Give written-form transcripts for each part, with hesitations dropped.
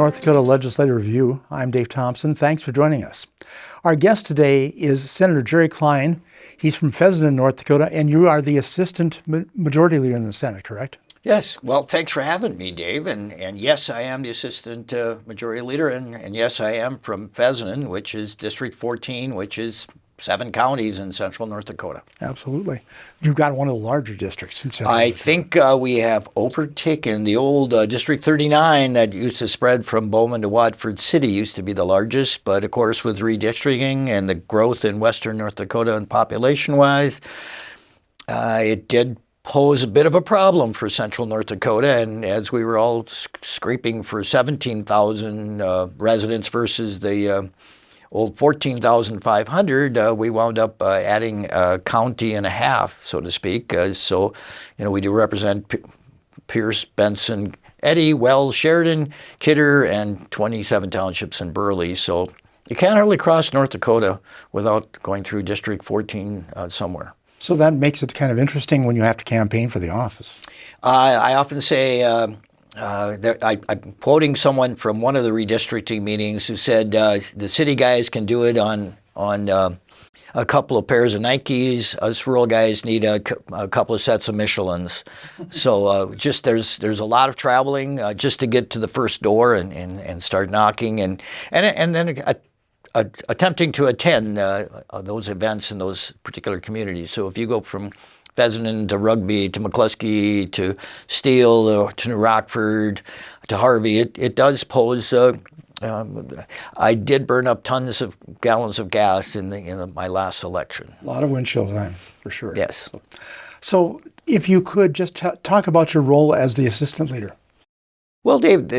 North Dakota Legislative Review. I'm Dave Thompson. Thanks for joining us. Our guest today is Senator Jerry Klein. He's from Fessenden, North Dakota, and you are the Assistant Majority Leader in the Senate, correct? Yes. Well, thanks for having me, Dave. And yes, I am the Assistant Majority Leader. And yes, I am from Fessenden, which is District 14, which is 7 counties in central North Dakota. Absolutely. You've got one of the larger districts in central I North think we have overtaken the old District 39 that used to spread from Bowman to Watford City, used to be the largest. But of course, with redistricting and the growth in western North Dakota and population-wise, it did pose a bit of a problem for central North Dakota. And as we were all scraping for 17,000 residents versus the old 14,500, we wound up adding a county and a half, so to speak. So, we do represent Pierce, Benson, Eddy, Wells, Sheridan, Kidder, and 27 townships in Burley. So you can't hardly cross North Dakota without going through District 14 somewhere. So that makes it kind of interesting when you have to campaign for the office. I often say, I'm quoting someone from one of the redistricting meetings who said the city guys can do it on a couple of pairs of Nikes. Us rural guys need a couple of sets of Michelins. So just there's a lot of traveling just to get to the first door and start knocking and then attempting to attend those events in those particular communities. So if you go from Fessenden to Rugby to McCluskey to Steele to New Rockford to Harvey, it does pose. I did burn up tons of gallons of gas in my last election. A lot of windshield time, for sure. Yes. So if you could just talk about your role as the assistant leader. Well, Dave,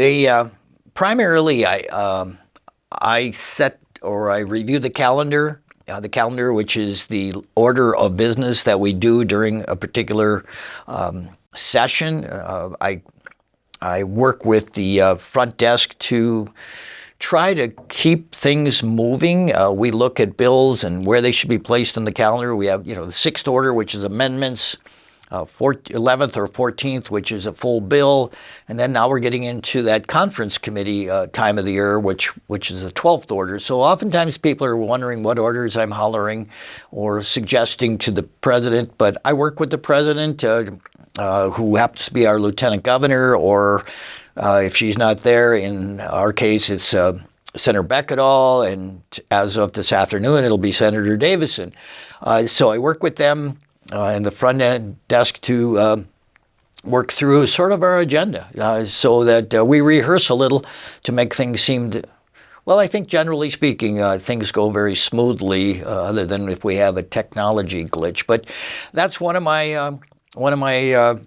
primarily I set or I review the calendar. The calendar, which is the order of business that we do during a particular session. I work with the front desk to try to keep things moving. We look at bills and where they should be placed on the calendar. We have, the 6th order, which is amendments, 11th or 14th, which is a full bill, and then now we're getting into that conference committee time of the year, which is the 12th order. So oftentimes people are wondering what orders I'm hollering or suggesting to the president, but I work with the president, who happens to be our lieutenant governor, or if she's not there, in our case, it's Senator Bekkedahl, and as of this afternoon, it'll be Senator Davison. So I work with them in the front end desk to work through sort of our agenda so that we rehearse a little to make things seem well, I think generally speaking, things go very smoothly other than if we have a technology glitch. But that's one of my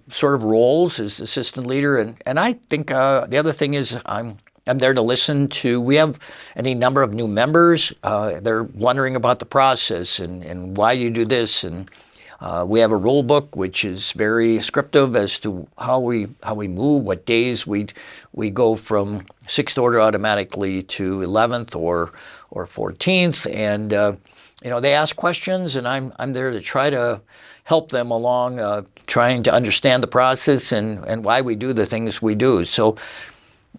sort of roles as assistant leader. And I think the other thing is I'm there to listen to. We have any number of new members. They're wondering about the process and why you do this. And we have a rule book which is very descriptive as to how we move, what days we go from 6th order automatically to 11th or 14th, and they ask questions, and I'm there to try to help them along, trying to understand the process and why we do the things we do. So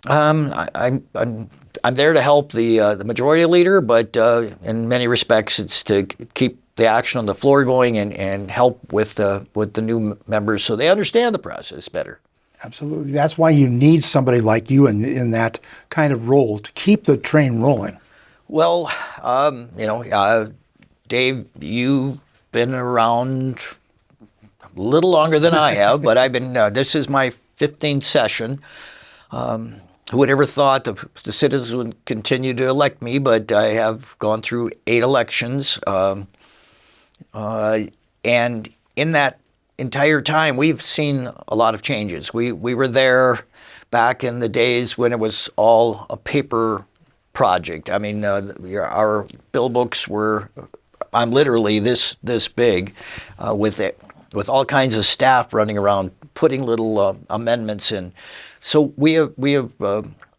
I'm there to help the majority leader, but in many respects, it's to keep the action on the floor going and help with the new members so they understand the process better. Absolutely. That's why you need somebody like you in that kind of role to keep the train rolling. Well, Dave, you've been around a little longer than I have, but I've been. This is my 15th session. Who would ever thought the citizens would continue to elect me? But I have gone through 8 elections. And in that entire time, we've seen a lot of changes. We were there back in the days when it was all a paper project. I mean, our bill books were, I'm literally this big, with all kinds of staff running around putting little amendments in. So we have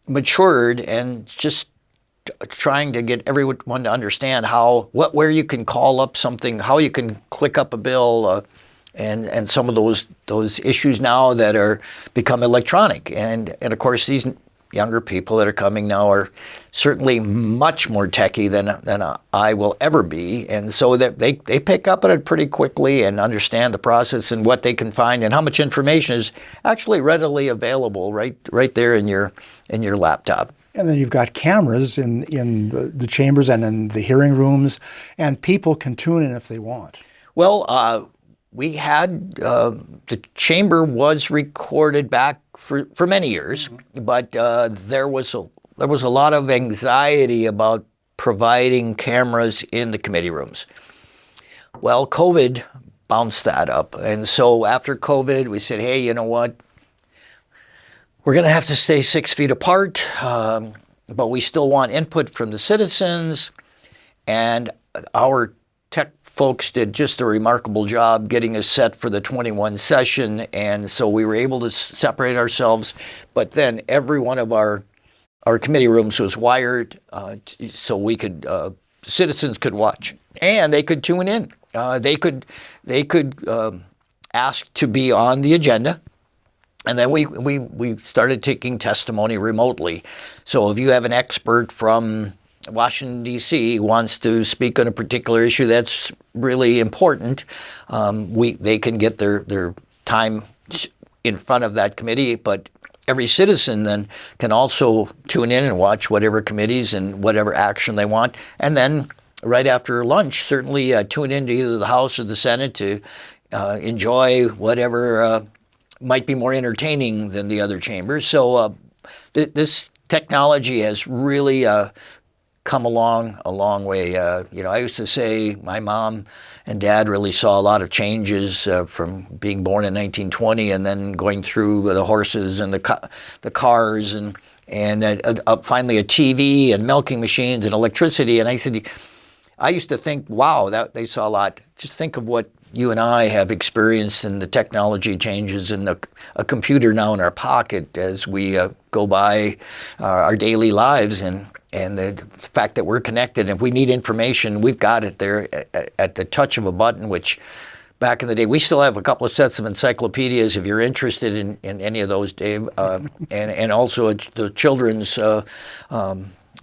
matured and just trying to get everyone to understand where you can call up something, how you can click up a bill, and some of those issues now that are become electronic. And of course, these younger people that are coming now are certainly much more techie than I will ever be, and so that they pick up on it pretty quickly and understand the process and what they can find and how much information is actually readily available right there in your laptop. And then you've got cameras in the chambers and in the hearing rooms, and people can tune in if they want. Well, we had the chamber was recorded back for many years, but there was a lot of anxiety about providing cameras in the committee rooms. Well, COVID bounced that up, and so after COVID, we said, hey, you know what? We're going to have to stay 6 feet apart, but we still want input from the citizens, and our tech folks did just a remarkable job getting us set for the 21 session, and so we were able to separate ourselves. But then every one of our committee rooms was wired so we could citizens could watch and they could tune in. They could ask to be on the agenda. And then we started taking testimony remotely. So if you have an expert from Washington, D.C. wants to speak on a particular issue that's really important, they can get their time in front of that committee. But every citizen then can also tune in and watch whatever committees and whatever action they want. And then right after lunch, certainly tune into either the House or the Senate to enjoy whatever might be more entertaining than the other chambers. So this technology has really come along a long way. I used to say my mom and dad really saw a lot of changes from being born in 1920 and then going through the horses and the cars and finally a TV and milking machines and electricity. And I used to think, wow, that they saw a lot. Just think of what you and I have experienced in the technology changes and a computer now in our pocket as we go by our daily lives and the fact that we're connected. And if we need information, we've got it there at the touch of a button, which back in the day, we still have a couple of sets of encyclopedias if you're interested in any of those, Dave, and also the children's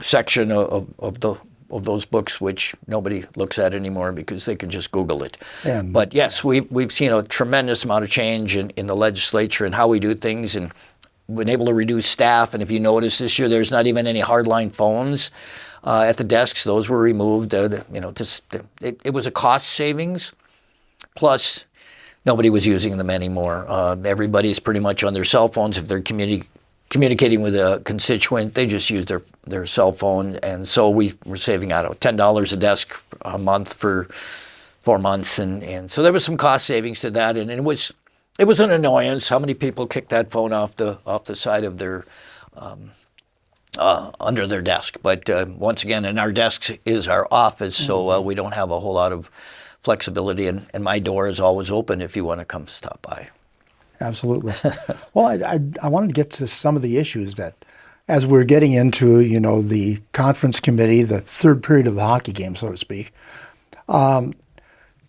section of those books, which nobody looks at anymore because they can just Google it. But yes, we've seen a tremendous amount of change in the legislature and how we do things, and been able to reduce staff. And if you notice this year, there's not even any hardline phones at the desks. Those were removed. It was a cost savings. Plus, nobody was using them anymore. Everybody's pretty much on their cell phones. If they're communicating with a constituent, they just use their cell phone. And so we were saving out $10 a desk a month for 4 months. And so there was some cost savings to that. And it was an annoyance. How many people kicked that phone off the side of their under their desk? But once again, and our desk is our office, so we don't have a whole lot of flexibility. And my door is always open if you want to come stop by. Absolutely. Well, I wanted to get to some of the issues that, as we're getting into, the conference committee, the third period of the hockey game, so to speak.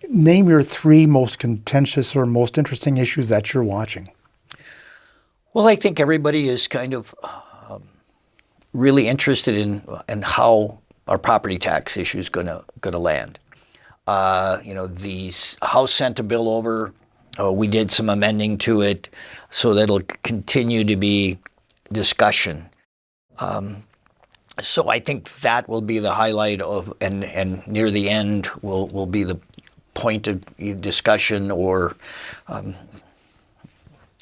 Name your 3 most contentious or most interesting issues that you're watching. Well, I think everybody is kind of really interested in how our property tax issue is going to land. The House sent a bill over. We did some amending to it so that it'll continue to be discussion. So I think that will be the highlight of, and near the end will be the point of discussion or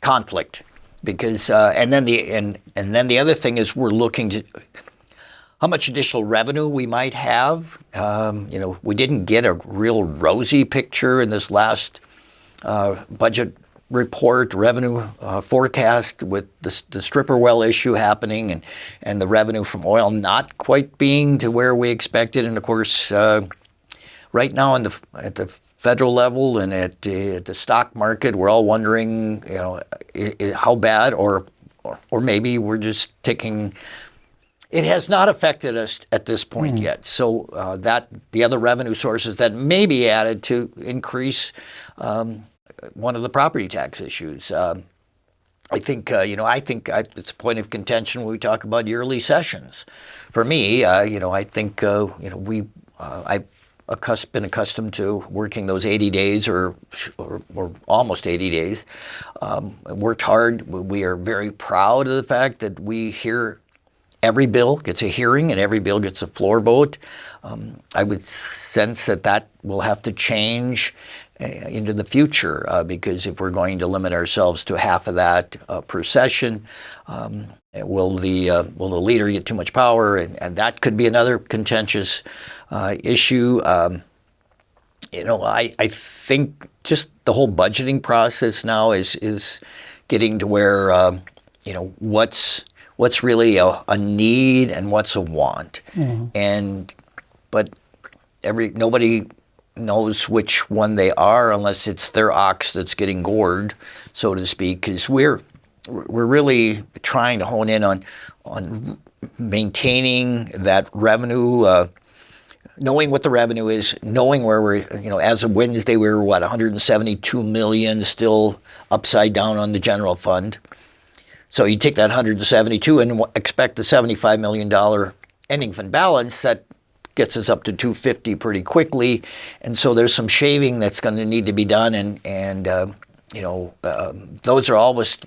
conflict, because and then the other thing is we're looking to how much additional revenue we might have. We didn't get a real rosy picture in this last budget report, revenue forecast, with the stripper well issue happening and the revenue from oil not quite being to where we expected. And of course, right now at the federal level and at the stock market, we're all wondering, how bad, or maybe we're just taking. It has not affected us at this point yet. So that the other revenue sources that may be added to increase one of the property tax issues. I think it's a point of contention when we talk about yearly sessions. For me, I think I've been accustomed to working those 80 days or almost 80 days. Worked hard. We are very proud of the fact that we hear every bill gets a hearing and every bill gets a floor vote. I would sense that will have to change into the future because if we're going to limit ourselves to half of that per session, will the leader get too much power? And that could be another contentious issue. I think just the whole budgeting process now is getting to where what's really a need and what's a want, but nobody knows which one they are unless it's their ox that's getting gored, so to speak. Because we're really trying to hone in on maintaining that revenue. Knowing what the revenue is, knowing where we're, as of Wednesday, we were, 172 million still upside down on the general fund. So you take that 172 and expect the $75 million ending fund balance, that gets us up to 250 pretty quickly. And so there's some shaving that's going to need to be done. And those are always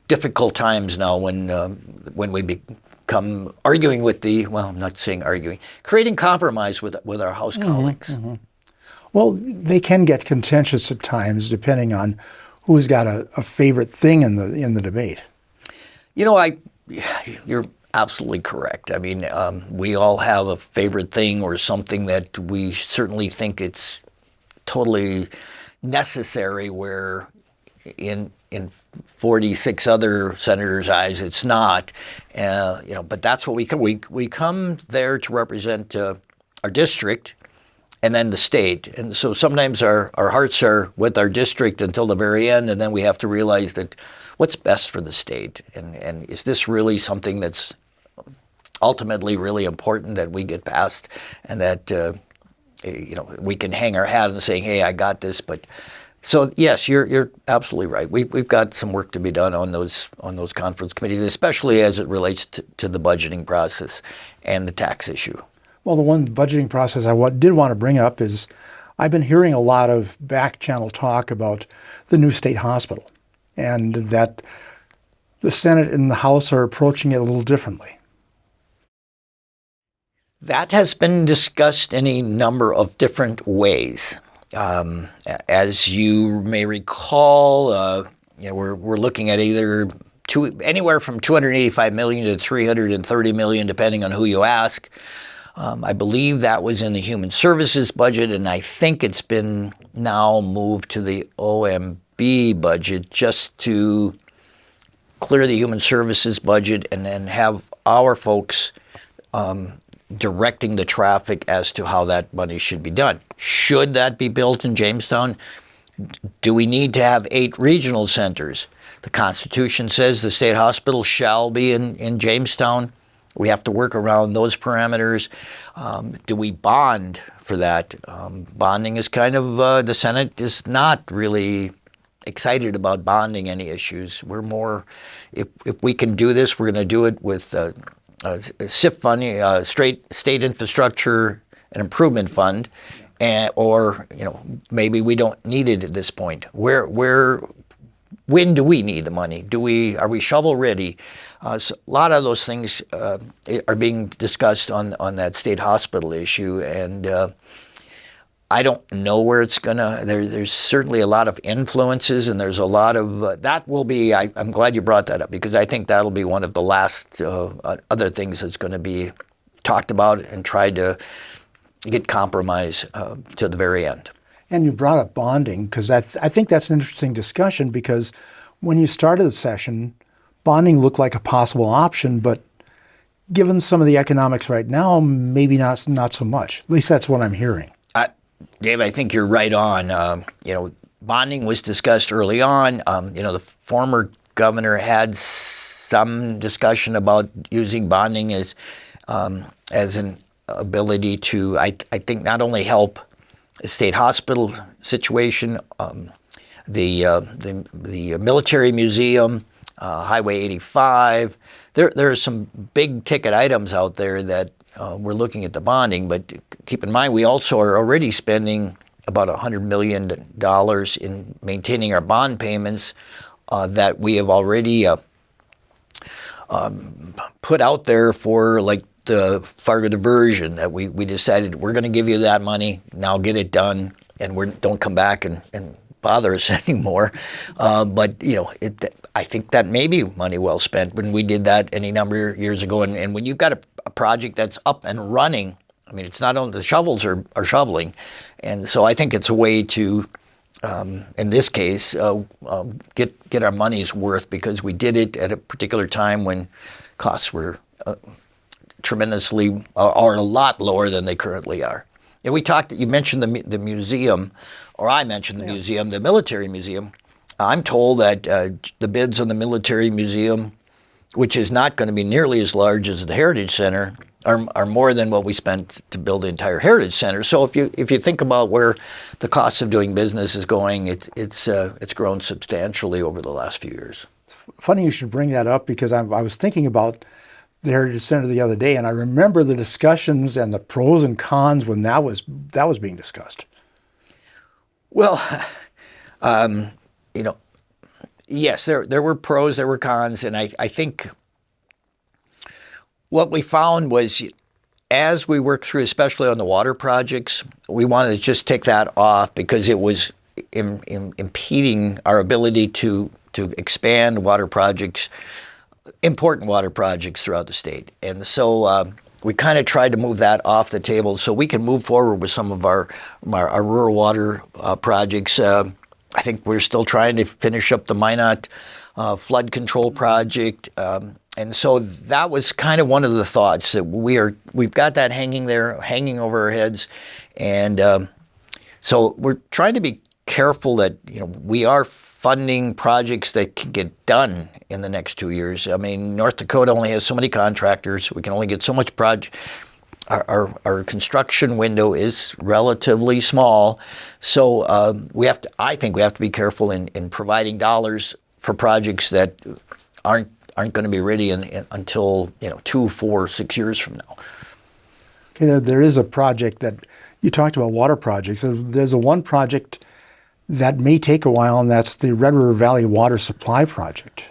difficult times now when we become arguing with I'm not saying arguing, creating compromise with our House colleagues. Well, they can get contentious at times depending on who's got a favorite thing in the debate. You're absolutely correct. I mean, we all have a favorite thing or something that we certainly think it's totally necessary, where in 46 other senators' eyes it's not. But that's what we come there to represent our district and then the state. And so sometimes our hearts are with our district until the very end, and then we have to realize that what's best for the state, and is this really something that's ultimately really important that we get past, and that we can hang our hat and saying, hey, I got this. But so yes, you're absolutely right. We've got some work to be done on those conference committees, especially as it relates to the budgeting process and the tax issue. Well, the one budgeting process I did want to bring up is I've been hearing a lot of back channel talk about the new state hospital, and that the Senate and the House are approaching it a little differently. That has been discussed in a number of different ways. As you may recall, we're looking at either anywhere from $285 million to $330 million, depending on who you ask. I believe that was in the Human Services budget, and I think it's been now moved to the OMB budget just to clear the Human Services budget and then have our folks directing the traffic as to how that money should be done. Should that be built in Jamestown? Do we need to have 8 regional centers? The Constitution says the state hospital shall be in Jamestown. We have to work around those parameters. Do we bond for that? Bonding is kind of, the Senate is not really excited about bonding any issues. We're more, if we can do this, we're going to do it with SIF funding, straight state infrastructure and improvement fund, or maybe we don't need it at this point. When do we need the money? Are we shovel ready? So a lot of those things are being discussed on that state hospital issue, and I don't know where it's gonna. There's certainly a lot of influences, and there's a lot of that will be. I'm glad you brought that up, because I think that'll be one of the last other things that's going to be talked about and tried to get compromise to the very end. And you brought up bonding, because I think that's an interesting discussion, because when you started the session, bonding looked like a possible option, but given some of the economics right now, maybe not so much. At least that's what I'm hearing. Dave, I think you're right on. Bonding was discussed early on. The former governor had some discussion about using bonding as an ability to, I think, not only help the state hospital situation, the military museum, Highway 85. There are some big ticket items out there that we're looking at the bonding, but keep in mind we also are already spending about $100 million in maintaining our bond payments that we have already put out there for, like, the Fargo diversion that we decided we're going to give you that money, now get it done, and don't come back and bother us anymore. But I think that may be money well spent when we did that any number of years ago. And when you've got a project that's up and running, I mean, it's not only the shovels are shoveling, and so I think it's a way to, in this case, get our money's worth, because we did it at a particular time when costs were tremendously, are a lot lower than they currently are. And we talked. You mentioned the museum, or I mentioned the museum, the military museum. I'm told that the bids on the military museum, which is not going to be nearly as large as the Heritage Center, are more than what we spent to build the entire Heritage Center. So if you think about where the cost of doing business is going, it's grown substantially over the last few years. Funny you should bring that up, because I was thinking about the Heritage Center the other day, and I remember the discussions and the pros and cons when that was being discussed. Well, yes, there were pros, there were cons, and I think what we found was, as we worked through, especially on the water projects, we wanted to just take that off because it was impeding our ability to expand water projects, important water projects throughout the state. And so we kind of tried to move that off the table so we can move forward with some of our rural water projects. I think we're still trying to finish up the Minot flood control project. And so that was kind of one of the thoughts, that we've got that hanging over our heads. And so we're trying to be careful that we are funding projects that can get done in the next 2 years. I mean, North Dakota only has so many contractors. We can only get so much project. Our construction window is relatively small, so I think we have to be careful in providing dollars for projects that aren't going to be ready until 2, 4, 6 years from now. Okay, there is a project that you talked about, water projects. There's one project that may take a while, and that's the Red River Valley Water Supply Project.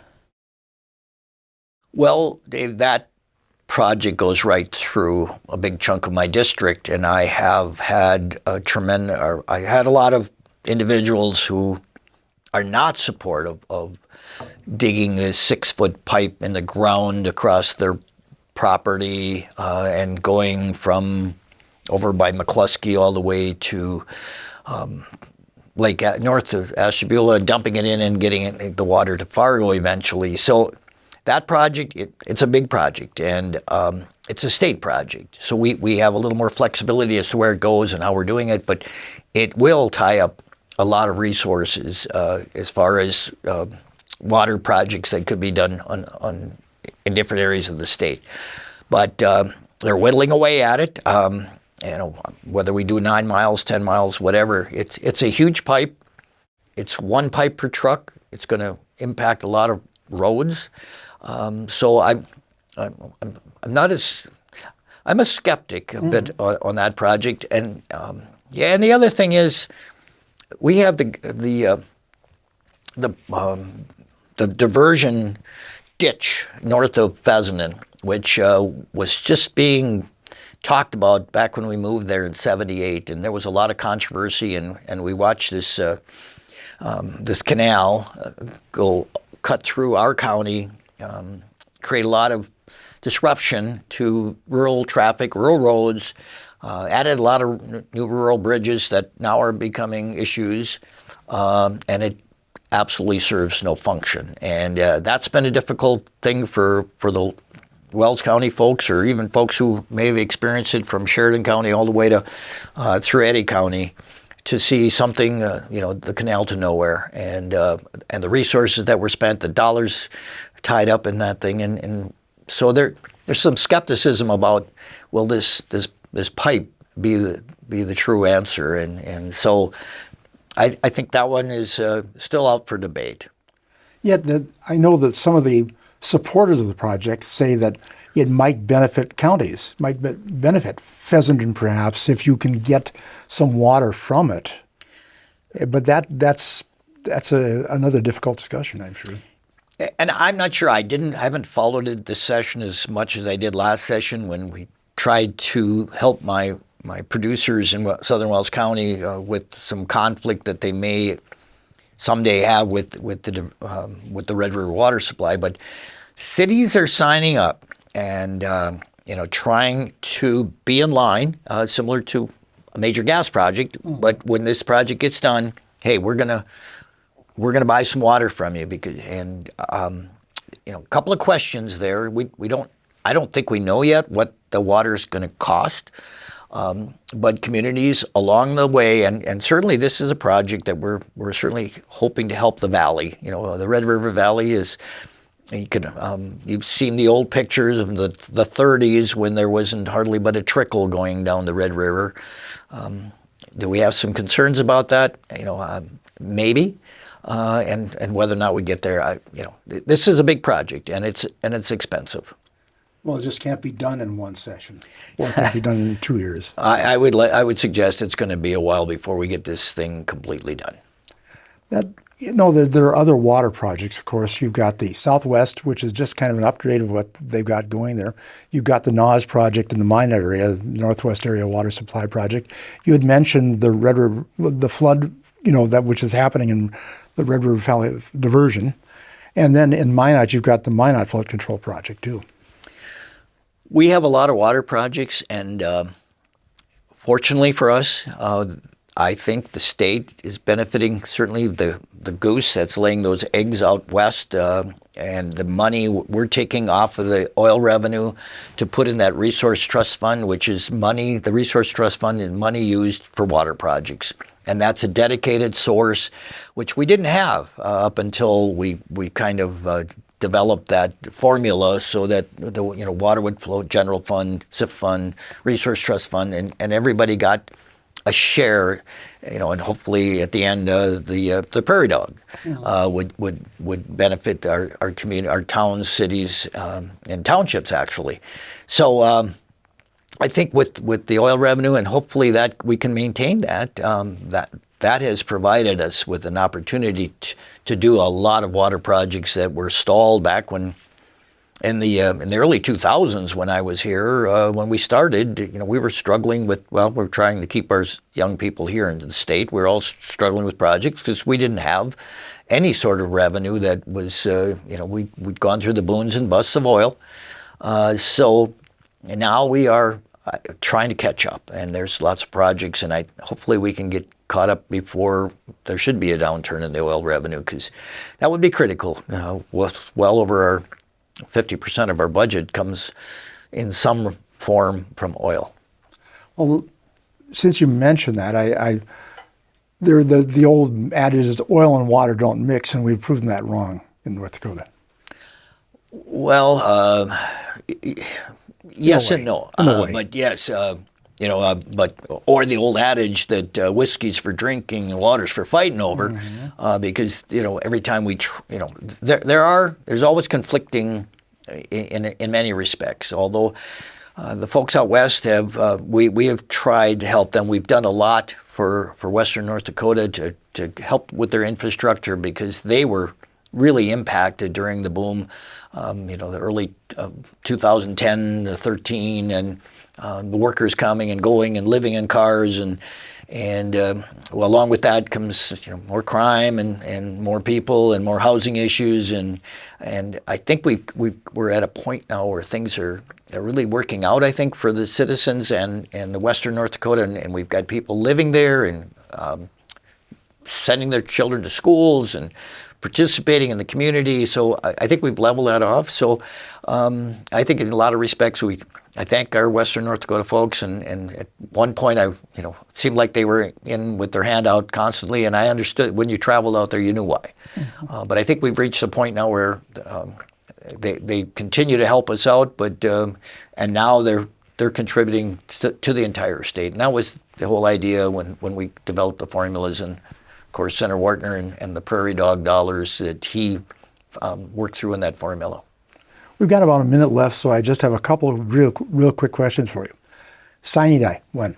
Well, Dave, that project goes right through a big chunk of my district, and I have had I had a lot of individuals who are not supportive of digging a 6-foot pipe in the ground across their property and going from over by McCluskey all the way to Lake north of Ashtabula, dumping it in and getting the water to Fargo eventually. So that project, it's a big project, and it's a state project. So we have a little more flexibility as to where it goes and how we're doing it, but it will tie up a lot of resources as far as water projects that could be done in different areas of the state. But they're whittling away at it. Whether we do 9 miles, 10 miles, whatever, it's a huge pipe. It's one pipe per truck. It's going to impact a lot of roads. So I'm a skeptic a bit on that project. And and the other thing is, we have the diversion ditch north of Fessenden, which was just being talked about back when we moved there in '78, and there was a lot of controversy, and we watched this this canal go cut through our county, create a lot of disruption to rural traffic, rural roads, added a lot of new rural bridges that now are becoming issues, and it absolutely serves no function. And that's been a difficult thing for the Wells County folks, or even folks who may have experienced it from Sheridan County all the way to through Eddy County, to see something, the canal to nowhere, and the resources that were spent, the dollars tied up in that thing, and so there's some skepticism about, will this pipe be the true answer, and so I think that one is still out for debate. Yet I know that some of the supporters of the project say that it might benefit counties, might benefit Fessenden perhaps if you can get some water from it. But that's another difficult discussion, I'm sure. And I'm not sure. I haven't followed it this session as much as I did last session when we tried to help my producers in Southern Wells County with some conflict that they may someday have with the Red River water supply. But cities are signing up and trying to be in line, similar to a major gas project. But when this project gets done, hey, we're gonna buy some water from you because a couple of questions there. I don't think we know yet what the water is going to cost. But communities along the way, and certainly this is a project that we're certainly hoping to help the valley. The Red River Valley is. You've seen the old pictures of the 30s when there wasn't hardly but a trickle going down the Red River. Do we have some concerns about that? Maybe, and whether or not we get there. This is a big project, and it's expensive. Well, it just can't be done in one session. Or it can't be done in 2 years. I would suggest it's going to be a while before we get this thing completely done. There are other water projects, of course. You've got the Southwest, which is just kind of an upgrade of what they've got going there. You've got the NAWS project in the Minot area, the Northwest Area Water Supply Project. You had mentioned the Red River, the flood, that which is happening in the Red River Valley diversion. And then in Minot, you've got the Minot Flood Control Project, too. We have a lot of water projects, and fortunately for us, I think the state is benefiting. Certainly the goose that's laying those eggs out west, and the money we're taking off of the oil revenue to put in that resource trust fund, which is money. The resource trust fund is money used for water projects, and that's a dedicated source, which we didn't have up until we kind of developed that formula so that the water would flow, general fund, SIF fund, resource trust fund, and everybody got a share, and hopefully at the end the prairie dog would benefit our community, our towns, cities, and townships actually. So I think with the oil revenue, and hopefully that we can maintain that, that has provided us with an opportunity to do a lot of water projects that were stalled back when. In the early 2000s, when I was here, when we started, we were struggling with. Well, we're trying to keep our young people here in the state. We're all struggling with projects because we didn't have any sort of revenue that was. We'd gone through the booms and busts of oil, so now we are trying to catch up. And there's lots of projects, and hopefully we can get caught up before there should be a downturn in the oil revenue, because that would be critical. Well over our 50% of our budget comes in some form from oil. Well, since you mentioned that, the old adage is oil and water don't mix, and we've proven that wrong in North Dakota. Well, yes and no. But yes, or the old adage that whiskey's for drinking and water's for fighting over, because every time there's always conflicting in many respects. Although the folks out west we have tried to help them. We've done a lot for Western North Dakota to help with their infrastructure, because they were really impacted during the boom, the early 2010 to 13, and the workers coming and going and living in cars, and along with that comes more crime and more people and more housing issues, and I think we're at a point now where things are really working out, I think, for the citizens and the Western North Dakota, and we've got people living there and sending their children to schools and participating in the community. So I think we've leveled that off. So I think in a lot of respects, I thank our Western North Dakota folks. And at one point, it seemed like they were in with their hand out constantly. And I understood when you traveled out there, you knew why. But I think we've reached a point now where they continue to help us out. But and now they're contributing to the entire state. And that was the whole idea when we developed the formulas. And of course, Senator Wartner and the Prairie Dog dollars that he worked through in that formula. We've got about a minute left, so I just have a couple of real quick questions for you. Sine die, when?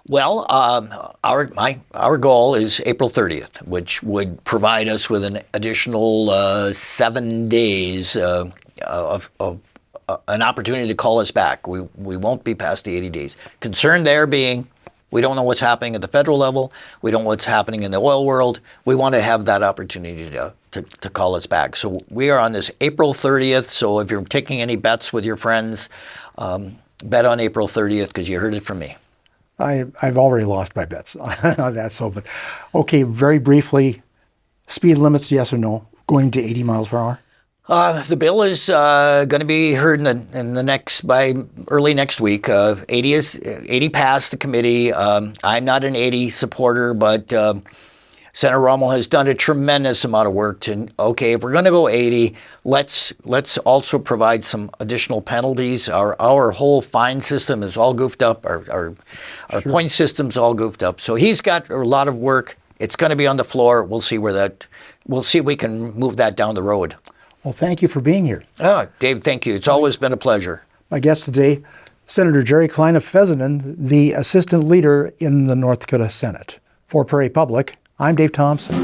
Well, our goal is April 30th, which would provide us with an additional 7 days of an opportunity to call us back. We won't be past the 80 days. Concern there being we don't know what's happening at the federal level. We don't know what's happening in the oil world. We want to have that opportunity to call us back. So we are on this April 30th. So if you're taking any bets with your friends, bet on April 30th because you heard it from me. I've already lost my bets on that. So, but okay, very briefly, speed limits, yes or no, going to 80 miles per hour? The bill is going to be heard in the next by early next week. 80 passed the committee. I'm not an 80 supporter, but Senator Rommel has done a tremendous amount of work to, okay, if we're going to go 80, let's also provide some additional penalties. Our whole fine system is all goofed up. Our point system's all goofed up. So he's got a lot of work. It's going to be on the floor. We'll see if we can move that down the road. Well, thank you for being here. Oh, Dave, thank you. It's always been a pleasure. My guest today, Senator Jerry Klein of Fessenden, the assistant leader in the North Dakota Senate. For Prairie Public, I'm Dave Thompson.